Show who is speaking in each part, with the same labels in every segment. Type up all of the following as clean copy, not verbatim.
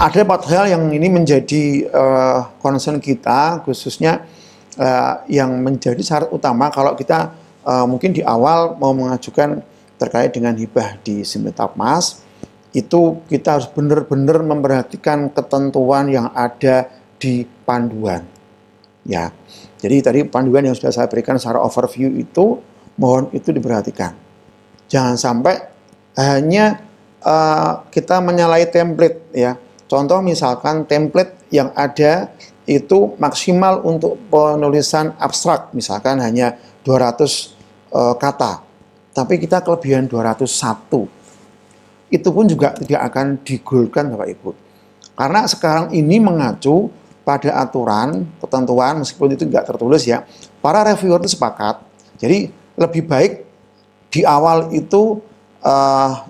Speaker 1: ada 4 hal yang ini menjadi concern kita, khususnya yang menjadi syarat utama kalau kita mungkin di awal mau mengajukan terkait dengan hibah di Simultapmas. Itu kita harus benar-benar memperhatikan ketentuan yang ada di panduan. Ya, jadi tadi panduan yang sudah saya berikan secara overview itu, mohon itu diperhatikan. Jangan sampai hanya kita menyalahi template ya. Contoh misalkan template yang ada itu maksimal untuk penulisan abstrak, misalkan hanya 200 kata, tapi kita kelebihan 201. Itu pun juga tidak akan digolkan Bapak Ibu. Karena sekarang ini mengacu pada aturan, ketentuan, meskipun itu tidak tertulis ya, para reviewer itu sepakat, jadi lebih baik di awal itu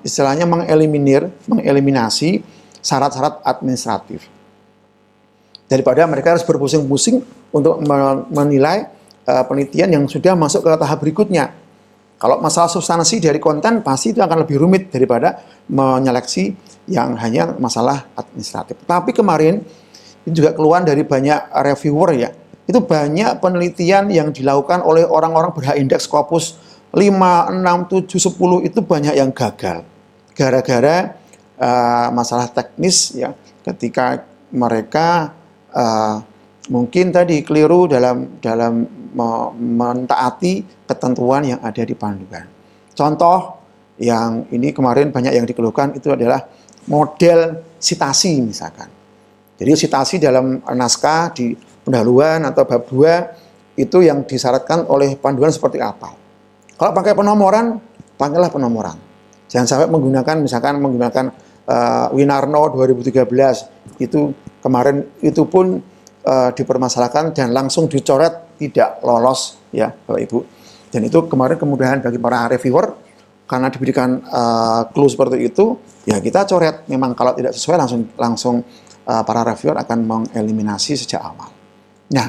Speaker 1: istilahnya mengeliminasi syarat-syarat administratif. Daripada mereka harus berpusing-pusing untuk menilai penelitian yang sudah masuk ke tahap berikutnya. Kalau masalah substansi dari konten pasti itu akan lebih rumit daripada menyeleksi yang hanya masalah administratif. Tapi kemarin ini juga keluar dari banyak reviewer ya. Itu banyak penelitian yang dilakukan oleh orang-orang berhak indeks Scopus 5, 6, 7, 10 itu banyak yang gagal. Gara-gara masalah teknis ya, ketika mereka mungkin tadi keliru dalam mentaati ketentuan yang ada di panduan. Contoh yang ini kemarin banyak yang dikeluhkan itu adalah model sitasi misalkan. Jadi sitasi dalam naskah di pendahuluan atau bab 2 itu yang disyaratkan oleh panduan seperti apa. Kalau pakai penomoran, pakailah penomoran. Jangan sampai menggunakan misalkan Winarno 2013 itu kemarin itu pun dipermasalahkan dan langsung dicoret tidak lolos ya Bapak Ibu. Dan itu kemarin kemudahan bagi para reviewer karena diberikan clue seperti itu ya kita coret. Memang kalau tidak sesuai langsung para reviewer akan mengeliminasi sejak awal. Nah,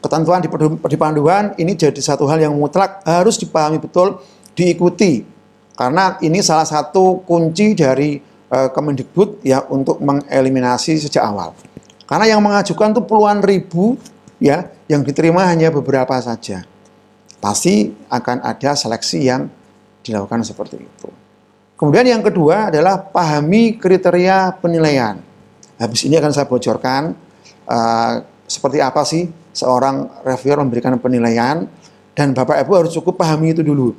Speaker 1: ketentuan di panduan ini jadi satu hal yang mutlak harus dipahami betul, diikuti. Karena ini salah satu kunci dari Kemendikbud ya untuk mengeliminasi sejak awal. Karena yang mengajukan itu puluhan ribu ya, yang diterima hanya beberapa saja. Pasti akan ada seleksi yang dilakukan seperti itu. Kemudian yang kedua adalah pahami kriteria penilaian. Habis ini akan saya bocorkan seperti apa sih seorang reviewer memberikan penilaian, dan Bapak Ibu harus cukup pahami itu dulu.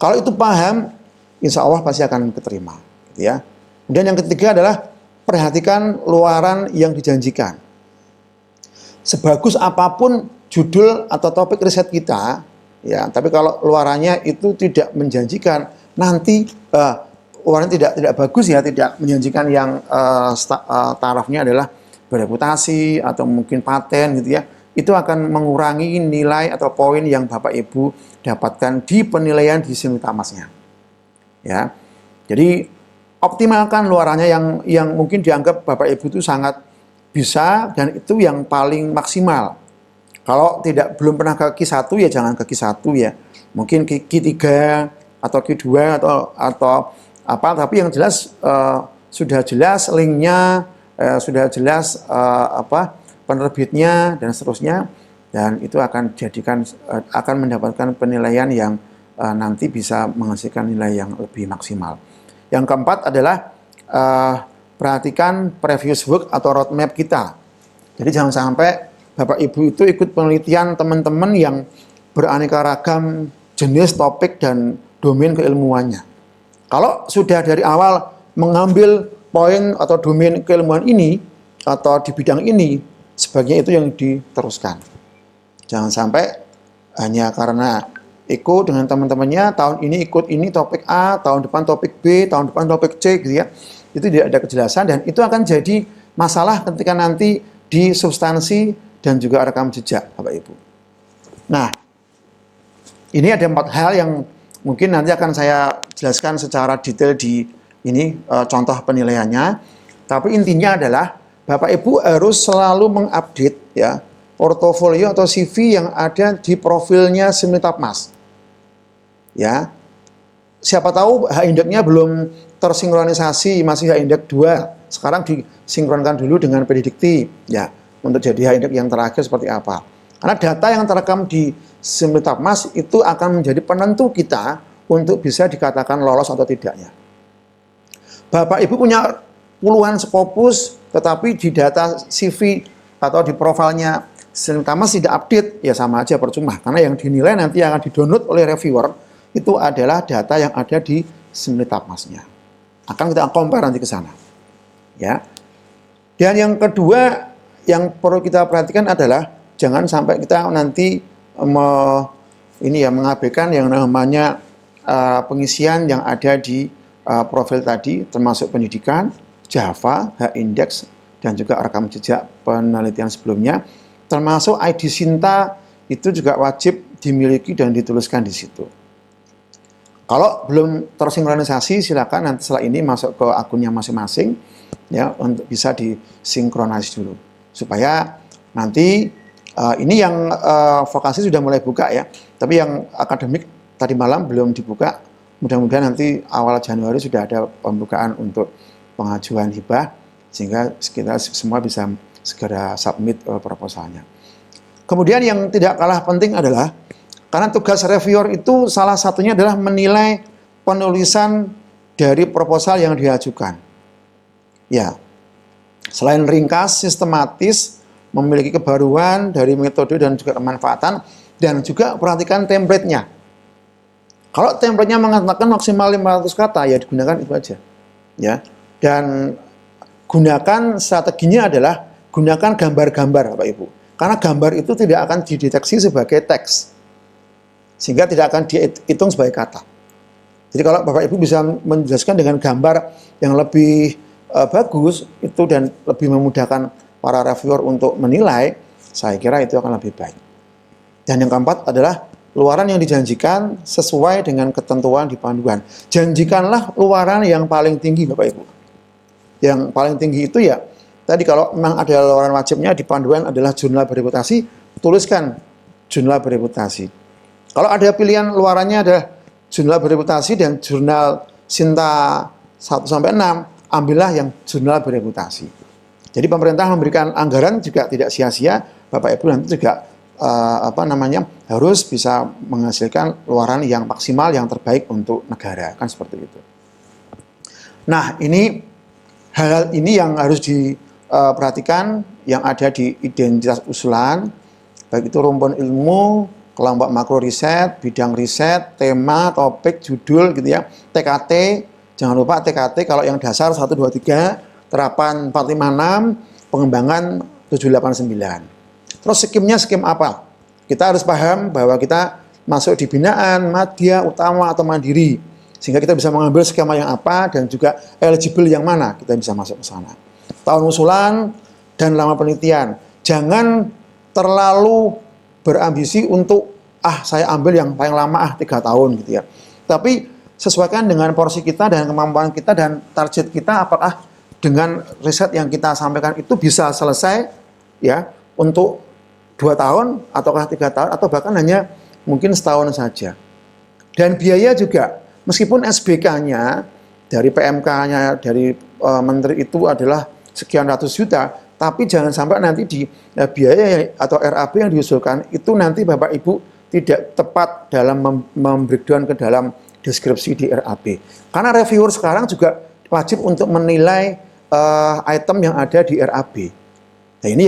Speaker 1: Kalau itu paham, insya Allah pasti akan keterima. Gitu ya. Kemudian yang ketiga adalah perhatikan luaran yang dijanjikan. Sebagus apapun judul atau topik riset kita, ya, tapi kalau luarannya itu tidak menjanjikan, nanti luarannya tidak bagus ya, tidak menjanjikan yang tarafnya adalah bereputasi atau mungkin paten gitu ya, itu akan mengurangi nilai atau poin yang Bapak Ibu dapatkan di penilaian di Simultapmasnya. Ya, jadi optimalkan luarannya yang mungkin dianggap Bapak Ibu itu sangat bisa dan itu yang paling maksimal. Kalau belum pernah ke Q1 ya jangan ke Q1 ya. Mungkin Q3 atau Q2 atau apa, tapi yang jelas sudah jelas linknya, sudah jelas penerbitnya dan seterusnya, dan itu akan mendapatkan penilaian yang nanti bisa menghasilkan nilai yang lebih maksimal. Yang keempat adalah perhatikan previous work atau roadmap kita. Jadi jangan sampai Bapak Ibu itu ikut penelitian teman-teman yang beraneka ragam jenis, topik, dan domain keilmuannya. Kalau sudah dari awal mengambil poin atau domain keilmuan ini atau di bidang ini, sebaiknya itu yang diteruskan. Jangan sampai hanya karena ikut dengan teman-temannya, tahun ini ikut ini topik A, tahun depan topik B, tahun depan topik C gitu ya. Itu tidak ada kejelasan dan itu akan jadi masalah ketika nanti di substansi dan juga rekam jejak Bapak Ibu. Nah, ini ada 4 hal yang mungkin nanti akan saya jelaskan secara detail di ini contoh penilaiannya. Tapi intinya adalah Bapak Ibu harus selalu mengupdate ya portofolio atau CV yang ada di profilnya Simultapmas. Ya. Siapa tahu H-indeknya belum tersinkronisasi, masih H-indek 2, sekarang disinkronkan dulu dengan predikti ya untuk jadi H-index yang terakhir seperti apa. Karena data yang terekam di Simultapmas itu akan menjadi penentu kita untuk bisa dikatakan lolos atau tidaknya. Bapak Ibu punya puluhan Scopus, tetapi di data CV atau di profilnya Simultapmas tidak update, ya sama aja percuma. Karena yang dinilai nanti akan di-download oleh reviewer itu adalah data yang ada di Simultapmasnya. Akan kita compare nanti ke sana. Ya. Dan yang kedua yang perlu kita perhatikan adalah jangan sampai kita nanti mengabaikan yang namanya pengisian yang ada di profil tadi, termasuk pendidikan, Java, H-index, dan juga rekam jejak penelitian sebelumnya, termasuk ID Sinta itu juga wajib dimiliki dan dituliskan di situ. Kalau belum tersinkronisasi, silakan nanti setelah ini masuk ke akunnya masing-masing ya untuk bisa disinkronisasi dulu supaya nanti ini yang vokasi sudah mulai buka ya, tapi yang akademik tadi malam belum dibuka. Mudah-mudahan nanti awal Januari sudah ada pembukaan untuk pengajuan hibah sehingga kita semua bisa segera submit proposalnya. Kemudian yang tidak kalah penting adalah karena tugas reviewer itu salah satunya adalah menilai penulisan dari proposal yang diajukan. Ya, selain ringkas, sistematis, memiliki kebaruan dari metode dan juga kemanfaatan, dan juga perhatikan template-nya. Kalau template-nya mengatakan maksimal 500 kata, ya digunakan itu aja. Ya, dan gunakan strateginya adalah gunakan gambar-gambar, Bapak Ibu. Karena gambar itu tidak akan dideteksi sebagai teks, sehingga tidak akan dihitung sebagai kata. Jadi kalau Bapak Ibu bisa menjelaskan dengan gambar yang lebih bagus itu dan lebih memudahkan para reviewer untuk menilai, saya kira itu akan lebih baik. Dan yang keempat adalah luaran yang dijanjikan sesuai dengan ketentuan di panduan. Janjikanlah luaran yang paling tinggi, Bapak Ibu. Yang paling tinggi itu ya, tadi kalau memang ada luaran wajibnya di panduan adalah jurnal bereputasi, tuliskan jurnal bereputasi. Kalau ada pilihan luarannya ada jurnal bereputasi dan jurnal Sinta 1-6, ambillah yang jurnal bereputasi. Jadi pemerintah memberikan anggaran juga tidak sia-sia, Bapak Ibu nanti juga harus bisa menghasilkan luaran yang maksimal, yang terbaik untuk negara, kan seperti itu. Nah, ini hal ini yang harus diperhatikan yang ada di identitas usulan, baik itu rumpun ilmu, kelompok makro riset, bidang riset, tema, topik, judul gitu ya, TKT, jangan lupa TKT kalau yang dasar 1, 2, 3, terapan 4, 5, 6, pengembangan 7, 8, 9. Terus skimnya skim apa? Kita harus paham bahwa kita masuk di binaan, madya, utama, atau mandiri. Sehingga kita bisa mengambil skema yang apa dan juga eligible yang mana kita bisa masuk ke sana. Tahun usulan dan lama penelitian. Jangan terlalu berambisi untuk saya ambil yang paling lama 3 tahun gitu ya. Tapi sesuaikan dengan porsi kita dan kemampuan kita dan target kita, apakah dengan riset yang kita sampaikan itu bisa selesai ya untuk 2 tahun ataukah 3 tahun atau bahkan hanya mungkin setahun saja. Dan biaya juga, meskipun SBK-nya dari PMK-nya dari menteri itu adalah sekian ratus juta, tapi jangan sampai nanti di biaya atau RAB yang diusulkan itu nanti Bapak Ibu tidak tepat dalam membreakdown ke dalam deskripsi di RAB. Karena reviewer sekarang juga wajib untuk menilai item yang ada di RAB. Nah, ini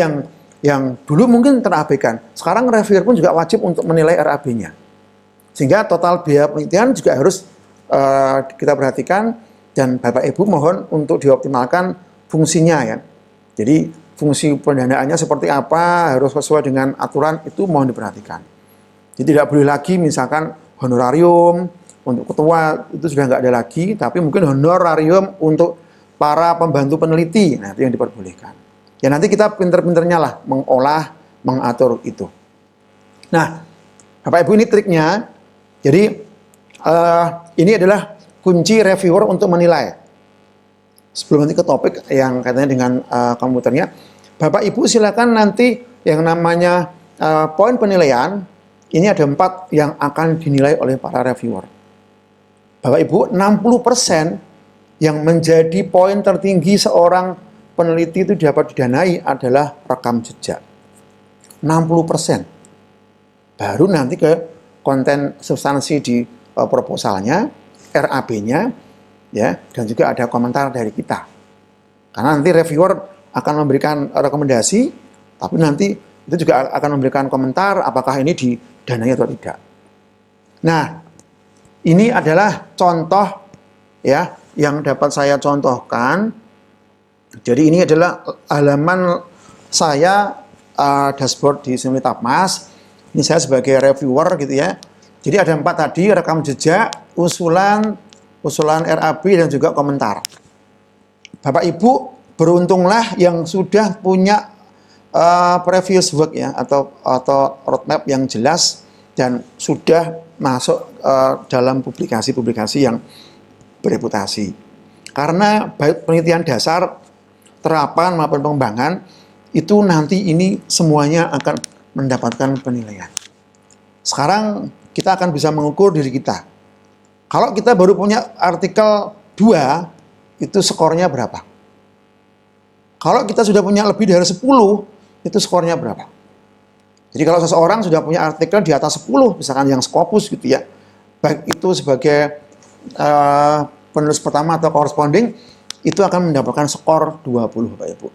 Speaker 1: yang dulu mungkin terabaikan. Sekarang reviewer pun juga wajib untuk menilai RAB-nya. Sehingga total biaya penelitian juga harus kita perhatikan dan Bapak Ibu mohon untuk dioptimalkan fungsinya ya. Jadi fungsi pendanaannya seperti apa, harus sesuai dengan aturan, itu mohon diperhatikan. Jadi tidak boleh lagi misalkan honorarium untuk ketua itu sudah nggak ada lagi, tapi mungkin honorarium untuk para pembantu peneliti, nah itu yang diperbolehkan. Ya nanti kita pinter-pinternya lah mengolah, mengatur itu. Nah, Bapak Ibu ini triknya. Jadi ini adalah kunci reviewer untuk menilai. Sebelum nanti ke topik yang katanya dengan komputernya, Bapak Ibu silakan nanti yang namanya poin penilaian, ini ada 4 yang akan dinilai oleh para reviewer. Bapak Ibu, 60% yang menjadi poin tertinggi seorang peneliti itu dapat didanai adalah rekam jejak. 60%. Baru nanti ke konten substansi di proposalnya, RAB-nya, ya, dan juga ada komentar dari kita. Karena nanti reviewer akan memberikan rekomendasi, tapi nanti itu juga akan memberikan komentar apakah ini didanai atau tidak. Nah, ini adalah contoh ya yang dapat saya contohkan. Jadi ini adalah halaman saya dashboard di Simultapmas. Ini saya sebagai reviewer gitu ya. Jadi ada 4 tadi, rekam jejak, usulan RAB dan juga komentar. Bapak Ibu beruntunglah yang sudah punya previous work ya atau roadmap yang jelas dan sudah masuk dalam publikasi-publikasi yang bereputasi. Karena baik penelitian dasar, terapan maupun pengembangan itu nanti ini semuanya akan mendapatkan penilaian. Sekarang kita akan bisa mengukur diri kita. Kalau kita baru punya artikel 2, itu skornya berapa? Kalau kita sudah punya lebih dari 10, itu skornya berapa? Jadi kalau seseorang sudah punya artikel di atas 10, misalkan yang Scopus gitu ya, baik itu sebagai penulis pertama atau corresponding, itu akan mendapatkan skor 20 Bapak Ibu.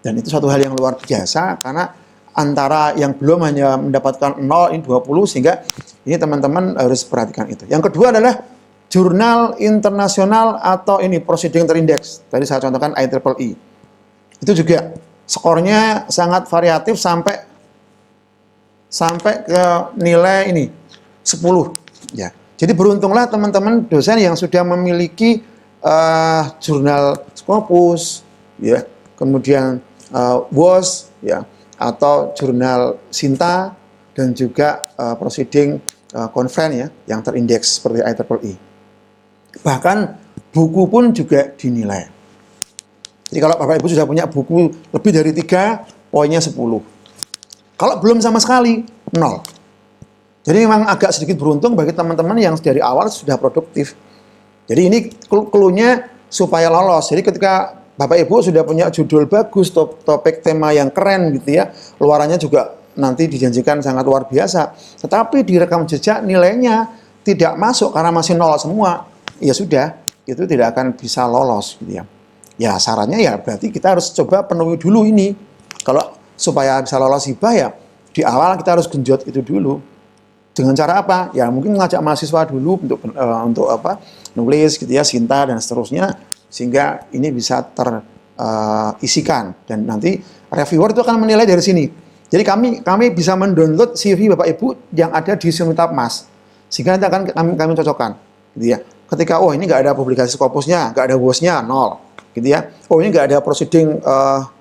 Speaker 1: Dan itu satu hal yang luar biasa, karena antara yang belum hanya mendapatkan 0, ini 20, sehingga ini teman-teman harus perhatikan itu. Yang kedua adalah jurnal internasional atau ini proceeding terindeks. Tadi saya contohkan IEEE. Itu juga skornya sangat variatif sampai ke nilai ini 10 ya. Jadi beruntunglah teman-teman dosen yang sudah memiliki jurnal Scopus ya, kemudian WOS ya, atau jurnal Sinta dan juga proceeding conference ya yang terindeks seperti IEEE. Bahkan buku pun juga dinilai. Jadi kalau Bapak Ibu sudah punya buku lebih dari 3, poinnya 10. Kalau belum sama sekali, 0. Jadi memang agak sedikit beruntung bagi teman-teman yang dari awal sudah produktif. Jadi ini clue-nya supaya lolos. Jadi ketika Bapak Ibu sudah punya judul bagus, topik tema yang keren gitu ya, luarannya juga nanti dijanjikan sangat luar biasa. Tetapi di rekam jejak nilainya tidak masuk karena masih 0 semua. Ya sudah, itu tidak akan bisa lolos gitu ya. Ya sarannya ya berarti kita harus coba penuhi dulu ini. Kalau supaya bisa lolos hibah ya di awal kita harus genjot itu dulu. Dengan cara apa? Ya mungkin ngajak mahasiswa dulu untuk apa? Nulis gitu ya, Sinta dan seterusnya, sehingga ini bisa terisikan dan nanti reviewer itu akan menilai dari sini. Jadi kami bisa mendownload CV Bapak Ibu yang ada di Simultapmas, sehingga nanti akan kami cocokkan gitu ya. Ketika oh ini nggak ada publikasi Scopusnya, nggak ada WOS-nya 0 gitu ya. Oh ini nggak ada proceeding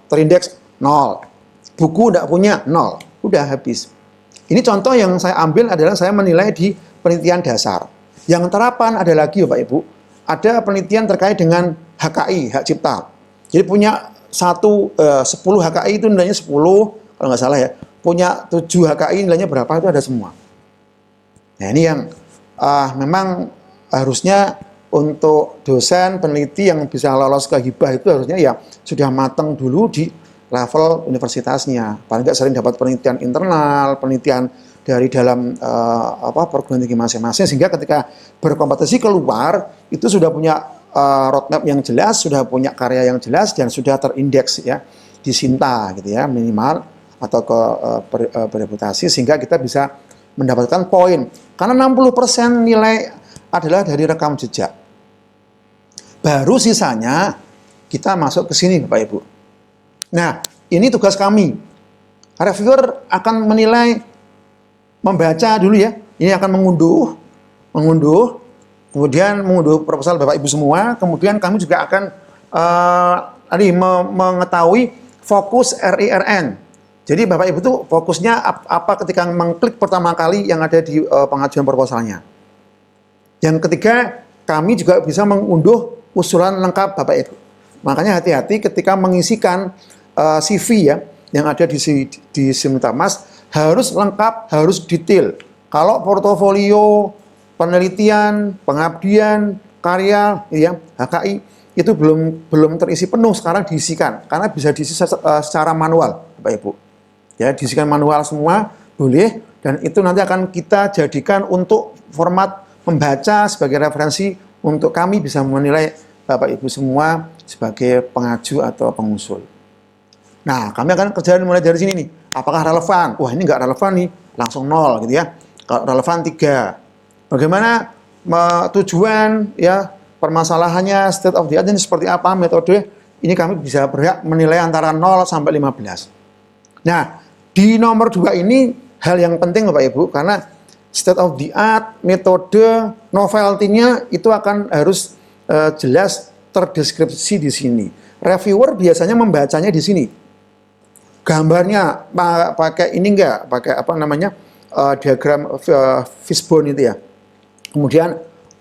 Speaker 1: terindeks 0, buku nggak punya 0, udah habis. Ini contoh yang saya ambil adalah saya menilai di penelitian dasar. Yang terapan ada lagi Bapak Ibu, ada penelitian terkait dengan HKI, hak cipta. Jadi punya 10 HKI itu nilainya 10, kalau nggak salah ya. Punya 7 HKI nilainya berapa itu ada semua. Nah ini yang memang harusnya untuk dosen, peneliti yang bisa lolos ke hibah itu harusnya ya sudah matang dulu di level universitasnya. Paling nggak sering dapat penelitian internal, penelitian dari dalam perguruan tinggi masing-masing, sehingga ketika berkompetisi keluar itu sudah punya roadmap yang jelas, sudah punya karya yang jelas dan sudah terindeks ya di Sinta gitu ya minimal atau ke bereputasi, sehingga kita bisa mendapatkan poin. Karena 60% nilai adalah dari rekam jejak. Baru sisanya kita masuk ke sini Bapak Ibu. Nah, ini tugas kami. Reviewer akan menilai, membaca dulu ya. Ini akan mengunduh, kemudian mengunduh proposal Bapak Ibu semua. Kemudian kami juga akan mengetahui fokus RIRN. Jadi Bapak Ibu itu fokusnya apa ketika mengklik pertama kali yang ada di pengajuan proposalnya. Yang ketiga, kami juga bisa mengunduh usulan lengkap Bapak Ibu. Makanya hati-hati ketika mengisikan CV ya yang ada di Simultapmas, harus lengkap, harus detail. Kalau portofolio, penelitian, pengabdian, karya, ya HKI itu belum terisi penuh, sekarang diisikan karena bisa diisi secara manual, Bapak Ibu. Ya, diisikan manual semua boleh, dan itu nanti akan kita jadikan untuk format membaca sebagai referensi untuk kami bisa menilai Bapak Ibu semua sebagai pengaju atau pengusul. Nah, kami akan kerjakan mulai dari sini nih. Apakah relevan? Wah, ini nggak relevan nih, langsung 0 gitu ya. Kalau relevan 3. Bagaimana tujuan ya, permasalahannya, state of the art ini seperti apa, metode, ini kami bisa berhak menilai antara 0 sampai 15. Nah, di nomor 2 ini hal yang penting Bapak Ibu, karena state of the art, metode, novelty-nya itu akan harus jelas terdeskripsi di sini. Reviewer biasanya membacanya di sini. Gambarnya pakai ini enggak, pakai apa namanya, diagram fishbone itu ya. Kemudian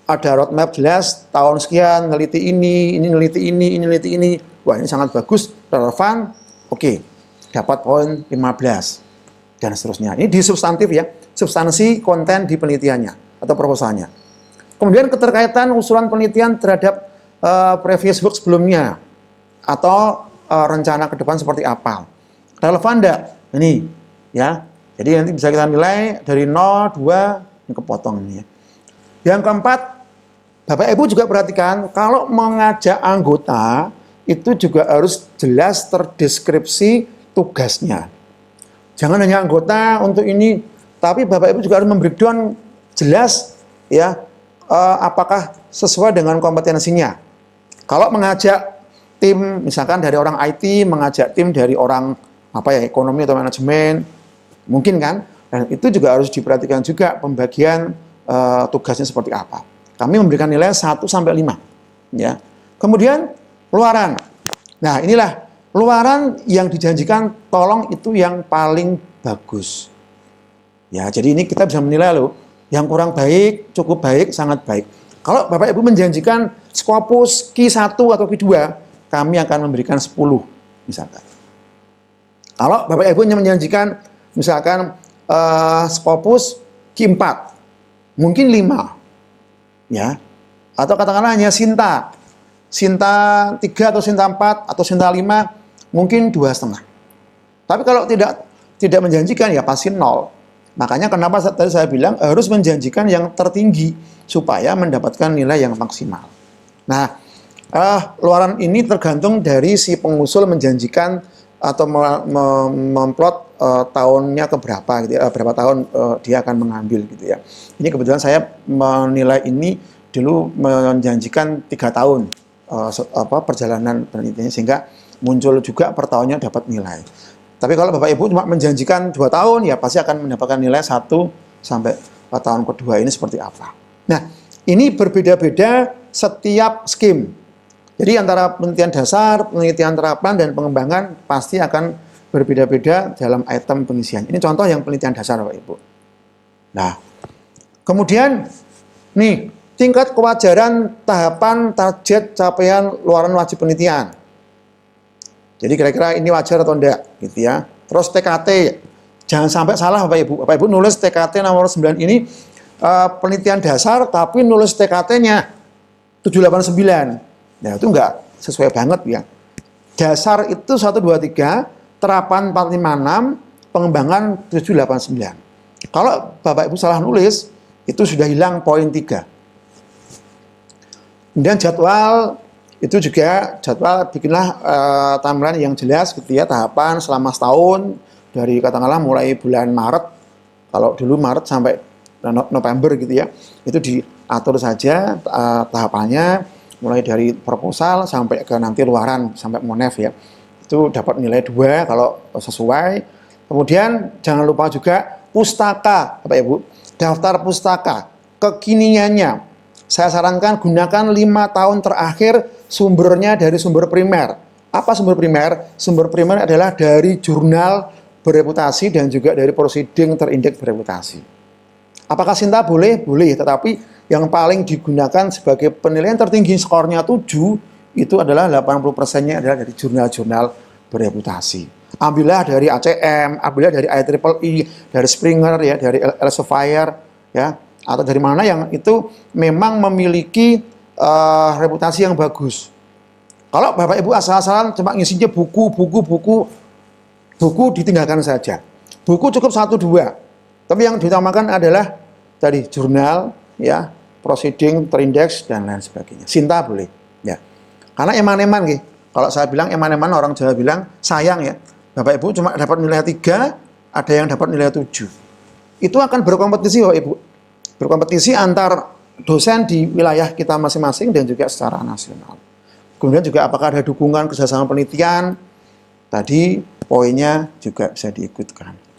Speaker 1: ada roadmap jelas, tahun sekian neliti ini neliti ini neliti ini. Wah, ini sangat bagus, relevan, oke, dapat poin 15 dan seterusnya. Ini di substantif ya, substansi konten di penelitiannya atau proposalnya. Kemudian keterkaitan usulan penelitian terhadap previous work sebelumnya atau rencana ke depan seperti apa. Relevan enggak? Ini ya. Jadi nanti bisa kita nilai dari 0, 2, ini kepotong ini ya. Yang keempat, Bapak Ibu juga perhatikan kalau mengajak anggota itu juga harus jelas terdeskripsi tugasnya. Jangan hanya anggota untuk ini, tapi Bapak Ibu juga harus membreakdown jelas ya, apakah sesuai dengan kompetensinya. Kalau mengajak tim misalkan dari orang IT, mengajak tim dari orang ekonomi atau manajemen, mungkin kan, dan itu juga harus diperhatikan juga pembagian tugasnya seperti apa. Kami memberikan nilai 1 sampai 5 ya. Kemudian luaran. Nah, inilah luaran yang dijanjikan, tolong itu yang paling bagus. Ya, jadi ini kita bisa menilai loh, yang kurang baik, cukup baik, sangat baik. Kalau Bapak Ibu menjanjikan Scopus Q1 atau Q2, kami akan memberikan 10 misalkan. Kalau Bapak Ibu menjanjikan misalkan Scopus Q4, mungkin 5. Ya. Atau katakanlah hanya Sinta 3 atau Sinta 4 atau Sinta 5, mungkin 2,5. Tapi kalau tidak menjanjikan ya pasti 0. Makanya kenapa tadi saya bilang harus menjanjikan yang tertinggi supaya mendapatkan nilai yang maksimal. Nah, luaran ini tergantung dari si pengusul menjanjikan atau memplot tahunnya ke berapa gitu ya, berapa tahun dia akan mengambil gitu ya. Ini kebetulan saya menilai ini dulu menjanjikan 3 tahun perjalanan penelitiannya, sehingga muncul juga per tahunnya dapat nilai. Tapi kalau Bapak Ibu cuma menjanjikan 2 tahun ya pasti akan mendapatkan nilai 1 sampai tahun kedua ini seperti apa. Nah, ini berbeda-beda setiap skim. Jadi antara penelitian dasar, penelitian terapan, dan pengembangan pasti akan berbeda-beda dalam item pengisian. Ini contoh yang penelitian dasar Bapak Ibu. Nah, kemudian nih, tingkat kewajaran tahapan target capaian luaran wajib penelitian. Jadi kira-kira ini wajar atau enggak gitu ya. Terus TKT, jangan sampai salah Bapak Ibu. Bapak Ibu nulis TKT nomor 9 ini penelitian dasar tapi nulis TKT-nya 789. Nah, itu enggak sesuai banget ya. Dasar itu 1, 2, 3, terapan 4, 5, 6, pengembangan 7, 8, 9. Kalau Bapak Ibu salah nulis, itu sudah hilang poin 3. Kemudian jadwal, itu juga jadwal bikinlah timeline yang jelas gitu ya, tahapan selama setahun, dari katakanlah mulai bulan Maret, kalau dulu Maret sampai November gitu ya, itu diatur saja tahapannya, mulai dari proposal sampai ke nanti luaran sampai monef ya. Itu dapat nilai 2 kalau sesuai. Kemudian jangan lupa juga pustaka Bapak Ibu, daftar pustaka kekiniannya. Saya sarankan gunakan 5 tahun terakhir, sumbernya dari sumber primer. Apa sumber primer? Sumber primer adalah dari jurnal bereputasi dan juga dari proceeding terindeks bereputasi. Apakah Sinta boleh? Boleh, tetapi yang paling digunakan sebagai penilaian tertinggi, skornya 7, itu adalah 80%-nya adalah dari jurnal-jurnal bereputasi. Ambillah dari ACM, ambillah dari IEEE, dari Springer ya, dari Elsevier ya, atau dari mana yang itu memang memiliki reputasi yang bagus. Kalau Bapak Ibu asal-asalan cuma ngisinya buku ditinggalkan saja. Buku cukup 1-2. Tapi yang diutamakan adalah tadi jurnal, ya, proceeding, terindeks dan lain sebagainya. Sinta boleh, ya. Karena eman-eman gitu. Kalau saya bilang eman-eman, orang Jawa bilang sayang ya. Bapak Ibu cuma dapat nilai 3, ada yang dapat nilai 7. Itu akan berkompetisi Bapak Ibu. Berkompetisi antar dosen di wilayah kita masing-masing dan juga secara nasional. Kemudian juga apakah ada dukungan kerjasama penelitian, tadi poinnya juga bisa diikutkan.